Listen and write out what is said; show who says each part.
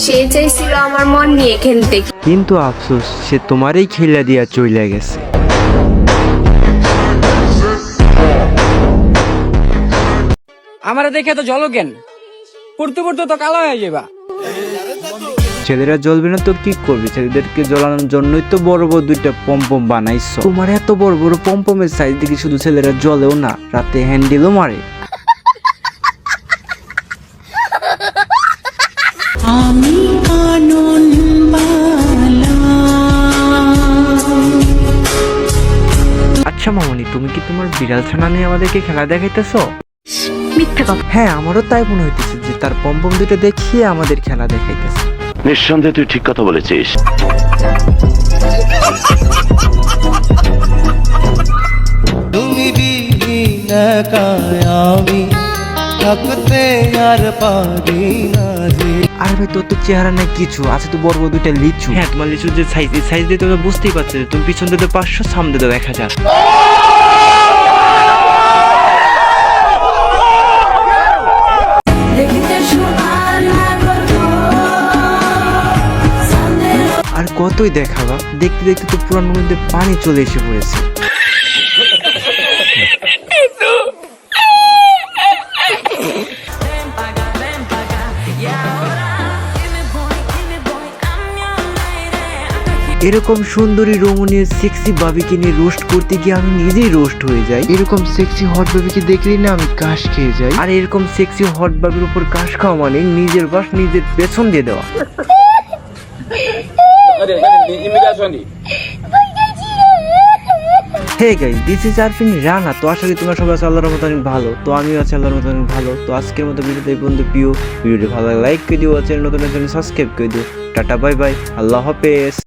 Speaker 1: সে চাইছিল আমার মন নিয়ে খেলতে,
Speaker 2: কিন্তু আফসোস সে তোমারই খেলা দিয়া চলে গেছে।
Speaker 3: আমারে দেখে তো জল কেন পড়তে পড়তে তো কালো হয়ে যাবা।
Speaker 2: ছেলেরা জ্বলবে না তো কি করবি? ছেলেদেরকে জ্বলানোর জন্যই তো বড় বড় দুইটা পম্পম বানাইছো। তোমার এত বড় বড় পম্পমের সাইজ দেখি শুধু ছেলেরা জ্বলেও না, রাতে হ্যান্ডেলও মারে।
Speaker 4: আমি
Speaker 2: আচ্ছা মামনি, তুমি কি তোমার বিড়াল ছানা নিয়ে আমাদেরকে খেলা দেখাইতেছো?
Speaker 1: মিথ্যা কথা।
Speaker 2: হ্যাঁ, আমারও তাই মনে হইতেছে যে তার পম্পম দুইটা দেখিয়ে আমাদের খেলা দেখাইতেছে।
Speaker 5: নিঃসন্দেহে তুই ঠিক কথা বলেছিস।
Speaker 6: তুমি বিহীন আমি থাকতে আর পারি না যে।
Speaker 2: আর ভাই তোর তো চেহারা নাই কিছু, আছে তো বড় বড় দুইটা লিচু। হ্যাঁ, তোমার লিচুর যে সাইজ, এই সাইজ দিয়ে তোমরা বুঝতেই পারছো যে তুমি পিছন দিতে 500, সামনে দাও 1000। আর কতই দেখাবা, দেখতে দেখতে তো পুরান মধ্যে পানি চলে এসে পড়েছে। এরকম সুন্দরী রমণীয় সেক্সি বাবিকে নিয়ে রোস্ট করতে গিয়ে আমি নিজেই রোস্ট হয়ে যাই। এরকম সেক্সি হট বাবিকে দেখলেই না আমি কাশ খেয়ে যাই। আর এরকম সেক্সি হট বাবির উপর কাশ খাওয়া মানে নিজের বাস নিজের পেছন দিয়ে দেওয়া। Hey guys, this is Arfin Rana. তো আশা করি তোমরা সবাই আল্লাহর রহমতে অনেক ভালো। তো আমিও আছি আল্লাহর রহমতে অনেক ভালো। তো আজকের মতো ভিডিওতে এই পর্যন্ত। ভিডিওটি ভালো লাগলে লাইক করে দিও, চ্যানেল নতুন সাবস্ক্রাইব করে দিও। টাটা বাই বাই, আল্লাহ হাফেজ।